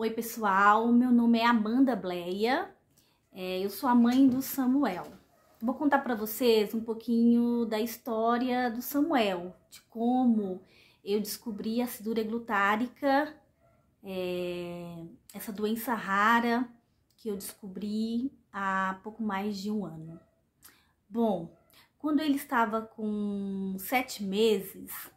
Oi pessoal, meu nome é Amanda Bleia, eu sou a mãe do Samuel. Vou contar para vocês um pouquinho da história do Samuel, de como eu descobri a acidura glutárica, essa doença rara que eu descobri há pouco mais de um ano. Bom, quando ele estava com 7 meses,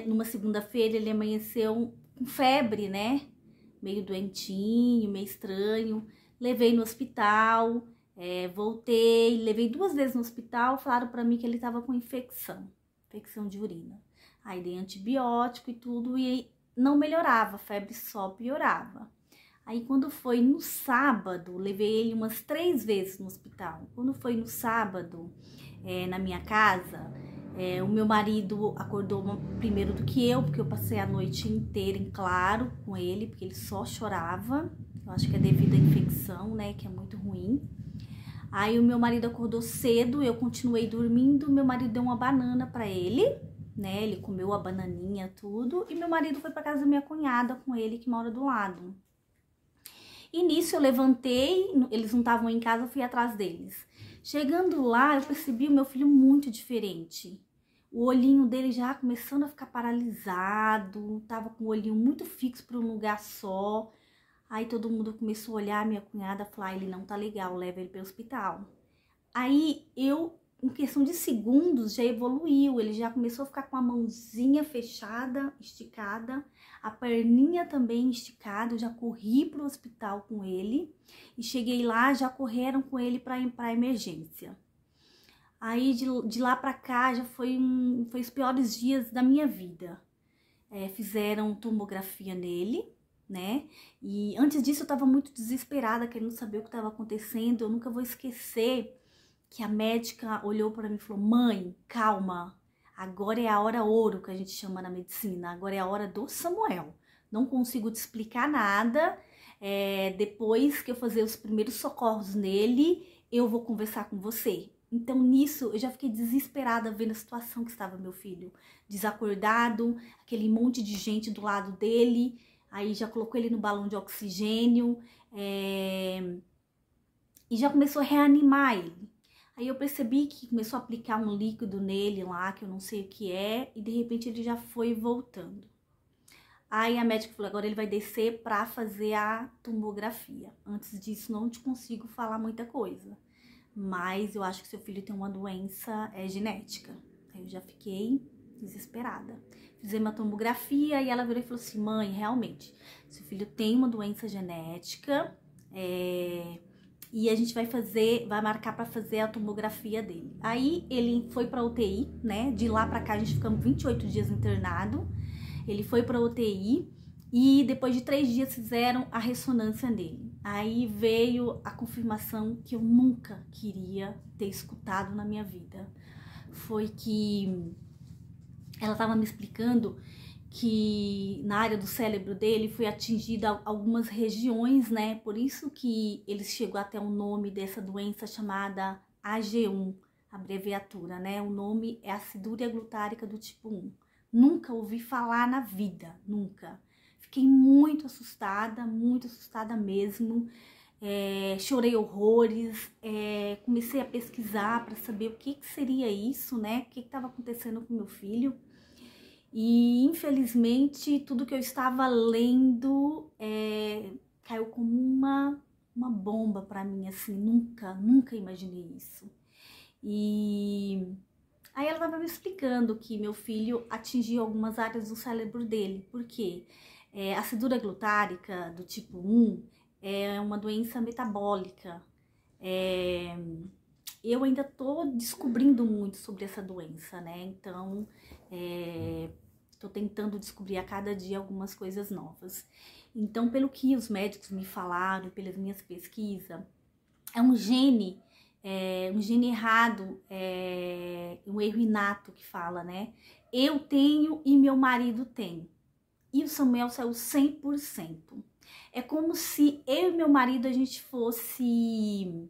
numa segunda-feira ele amanheceu com febre, né? Meio doentinho, meio estranho. Levei no hospital, voltei, levei 2 vezes no hospital, falaram pra mim que ele tava com infecção de urina. Aí dei antibiótico e tudo e não melhorava, a febre só piorava. Aí quando foi no sábado, levei ele umas 3 vezes no hospital. Quando foi no sábado, na minha casa, o meu marido acordou primeiro do que eu, porque eu passei a noite inteira em claro com ele, porque ele só chorava. Eu acho que é devido à infecção, né, que é muito ruim. Aí o meu marido acordou cedo, eu continuei dormindo, meu marido deu uma banana pra ele, né, ele comeu a bananinha, tudo, e meu marido foi pra casa da minha cunhada com ele, que mora do lado. E nisso eu levantei, eles não estavam em casa, eu fui atrás deles. Chegando lá, eu percebi o meu filho muito diferente. O olhinho dele já começando a ficar paralisado, tava com o olhinho muito fixo para um lugar só. Aí todo mundo começou a olhar, minha cunhada falou, ele não tá legal, leva ele para o hospital. Aí eu, em questão de segundos, já evoluiu, ele já começou a ficar com a mãozinha fechada, esticada, a perninha também esticada, eu já corri pro hospital com ele e cheguei lá, já correram com ele para emergência. Aí de lá pra cá já foi os piores dias da minha vida. Fizeram tomografia nele, né? E antes disso eu tava muito desesperada, querendo saber o que estava acontecendo. Eu nunca vou esquecer que a médica olhou para mim e falou: mãe, calma, agora é a hora ouro, que a gente chama na medicina, agora é a hora do Samuel. Não consigo te explicar nada, depois que eu fazer os primeiros socorros nele, eu vou conversar com você. Então nisso eu já fiquei desesperada vendo a situação que estava meu filho, desacordado, aquele monte de gente do lado dele, aí já colocou ele no balão de oxigênio, e já começou a reanimar ele. Aí eu percebi que começou a aplicar um líquido nele lá, que eu não sei o que é, e de repente ele já foi voltando. Aí a médica falou, agora ele vai descer pra fazer a tomografia. Antes disso não te consigo falar muita coisa, mas eu acho que seu filho tem uma doença genética. Aí eu já fiquei desesperada. Fizemos uma tomografia e ela virou e falou assim, mãe, realmente, seu filho tem uma doença genética, e a gente vai marcar para fazer a tomografia dele. Aí ele foi para UTI, né? De lá para cá a gente ficamos 28 dias internado. Ele foi para UTI e depois de 3 dias fizeram a ressonância nele. Aí veio a confirmação que eu nunca queria ter escutado na minha vida. Foi que ela estava me explicando que na área do cérebro dele foi atingida algumas regiões, né? Por isso que ele chegou até o nome dessa doença chamada AG1, abreviatura, né? O nome é acidúria glutárica do tipo 1. Nunca ouvi falar na vida, nunca. Fiquei muito assustada mesmo. Chorei horrores, comecei a pesquisar para saber o que seria isso, né? O que estava acontecendo com meu filho. E infelizmente tudo que eu estava lendo caiu como uma bomba para mim, assim, nunca imaginei isso. E aí ela estava me explicando que meu filho atingiu algumas áreas do cérebro dele, porque a acidura glutárica do tipo 1 é uma doença metabólica. Eu ainda tô descobrindo muito sobre essa doença, né? Então, tô tentando descobrir a cada dia algumas coisas novas. Então, pelo que os médicos me falaram, pelas minhas pesquisas, é um gene errado, um erro inato que fala, né? Eu tenho e meu marido tem. E o Samuel saiu 100%. É como se eu e meu marido a gente fosse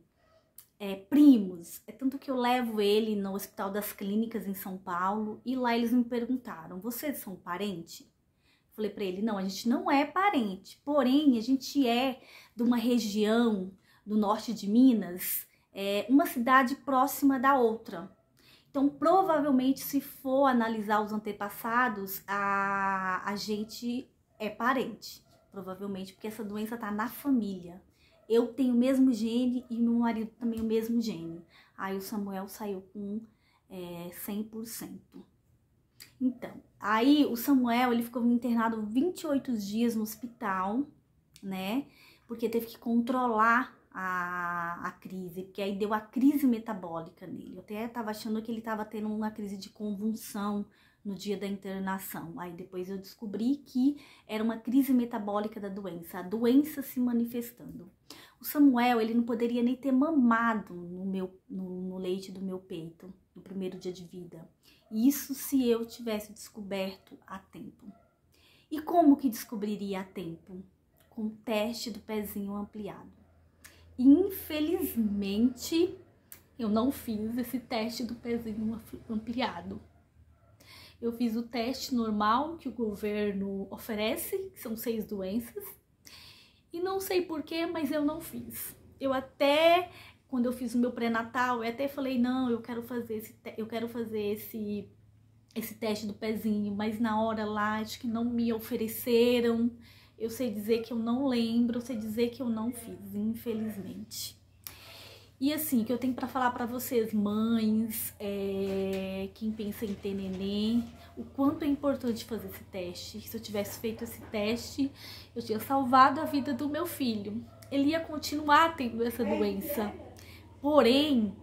primos. É tanto que eu levo ele no Hospital das Clínicas em São Paulo e lá eles me perguntaram, vocês são parente? Eu Falei pra ele, não, a gente não é parente, porém a gente é de uma região do norte de Minas, uma cidade próxima da outra. Então, provavelmente, se for analisar os antepassados, a gente é parente. Provavelmente, porque essa doença tá na família. Eu tenho o mesmo gene e meu marido também o mesmo gene. Aí o Samuel saiu com 100%. Então, aí o Samuel, ele ficou internado 28 dias no hospital, né? Porque teve que controlar a crise, porque aí deu a crise metabólica nele. Eu até tava achando que ele tava tendo uma crise de convulsão no dia da internação. Aí depois eu descobri que era uma crise metabólica da doença, a doença se manifestando. O Samuel, ele não poderia nem ter mamado no leite do meu peito no primeiro dia de vida. Isso se eu tivesse descoberto a tempo. E como que descobriria a tempo? Com o teste do pezinho ampliado. Infelizmente, eu não fiz esse teste do pezinho ampliado. Eu fiz o teste normal que o governo oferece, que são 6 doenças. E não sei porquê, mas eu não fiz. Eu até, quando eu fiz o meu pré-natal, eu até falei, não, eu quero fazer esse teste do pezinho, mas na hora lá, acho que não me ofereceram. Eu sei dizer que eu não lembro, eu sei dizer que eu não fiz, infelizmente. E assim, o que eu tenho para falar para vocês, mães, quem pensa em ter neném, o quanto é importante fazer esse teste. Se eu tivesse feito esse teste, eu tinha salvado a vida do meu filho. Ele ia continuar tendo essa doença. Porém,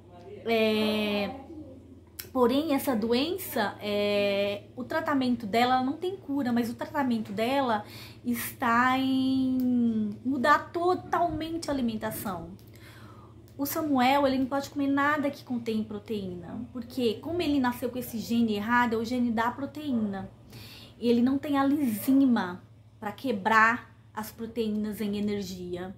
essa doença, o tratamento dela não tem cura, mas o tratamento dela está em mudar totalmente a alimentação. O Samuel, ele não pode comer nada que contém proteína, porque como ele nasceu com esse gene errado, é o gene da proteína. Ele não tem a lizima para quebrar as proteínas em energia.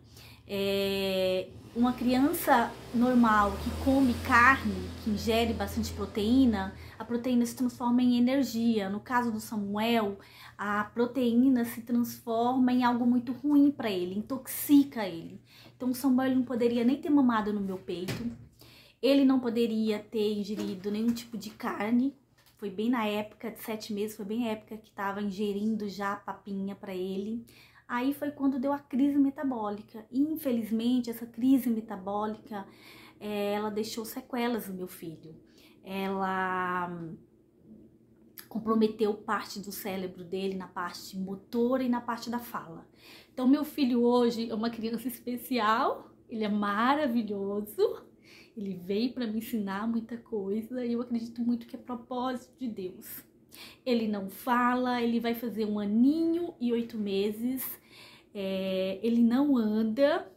Uma criança normal que come carne, que ingere bastante proteína, a proteína se transforma em energia. No caso do Samuel, a proteína se transforma em algo muito ruim para ele, intoxica ele. Então o Samuel não poderia nem ter mamado no meu peito, ele não poderia ter ingerido nenhum tipo de carne. Foi bem na época de 7 meses, foi bem a época que estava ingerindo já papinha para ele. Aí foi quando deu a crise metabólica. Infelizmente, essa crise metabólica, ela deixou sequelas no meu filho. Ela comprometeu parte do cérebro dele na parte motora e na parte da fala. Então, meu filho hoje é uma criança especial, ele é maravilhoso, ele veio para me ensinar muita coisa e eu acredito muito que é propósito de Deus. Ele não fala, ele vai fazer 1 aninho e 8 meses, ele não anda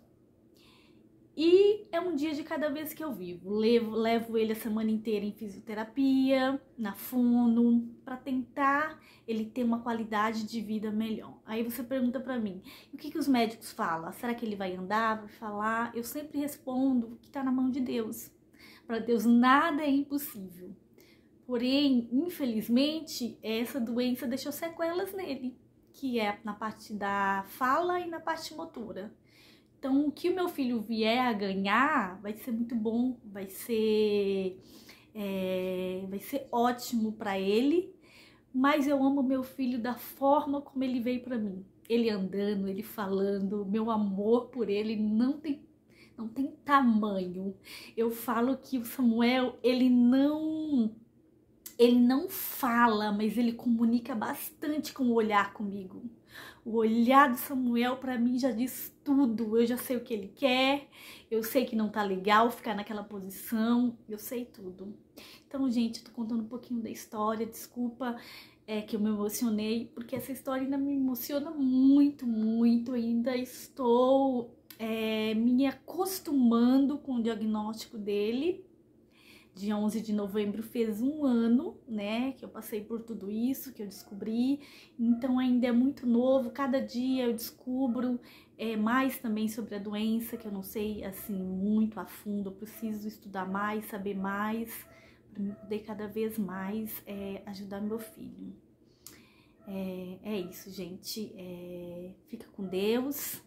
e é um dia de cada vez que eu vivo. Levo ele a semana inteira em fisioterapia, na fono, para tentar ele ter uma qualidade de vida melhor. Aí você pergunta para mim, o que os médicos falam? Será que ele vai andar, vai falar? Eu sempre respondo que tá na mão de Deus. Para Deus nada é impossível. Porém, infelizmente, essa doença deixou sequelas nele, que é na parte da fala e na parte motora. Então, o que o meu filho vier a ganhar vai ser muito bom, vai ser ótimo para ele, mas eu amo meu filho da forma como ele veio para mim. Ele andando, ele falando, meu amor por ele não tem tamanho. Eu falo que o Samuel, ele não fala, mas ele comunica bastante com o olhar comigo. O olhar do Samuel para mim já diz tudo. Eu já sei o que ele quer, eu sei que não tá legal ficar naquela posição, eu sei tudo. Então, gente, eu tô contando um pouquinho da história, desculpa que eu me emocionei, porque essa história ainda me emociona muito, muito. Ainda estou me acostumando com o diagnóstico dele. Dia 11 de novembro fez 1 ano, né, que eu passei por tudo isso, que eu descobri. Então ainda é muito novo, cada dia eu descubro mais também sobre a doença, que eu não sei assim muito a fundo. Eu preciso estudar mais, saber mais, para poder cada vez mais ajudar meu filho. É isso, gente. Fica com Deus.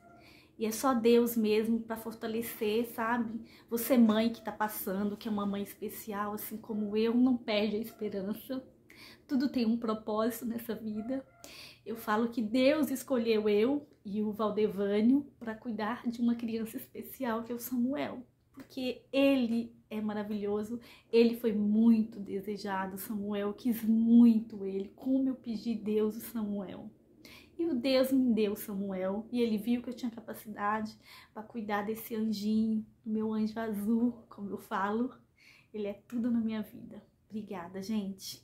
E é só Deus mesmo para fortalecer, sabe? Você mãe que tá passando, que é uma mãe especial, assim como eu, não perde a esperança. Tudo tem um propósito nessa vida. Eu falo que Deus escolheu eu e o Valdevânio para cuidar de uma criança especial, que é o Samuel. Porque ele é maravilhoso, ele foi muito desejado, Samuel, eu quis muito ele, como eu pedi Deus o Samuel. E o Deus me deu Samuel, e ele viu que eu tinha capacidade para cuidar desse anjinho, do meu anjo azul, como eu falo. Ele é tudo na minha vida. Obrigada, gente.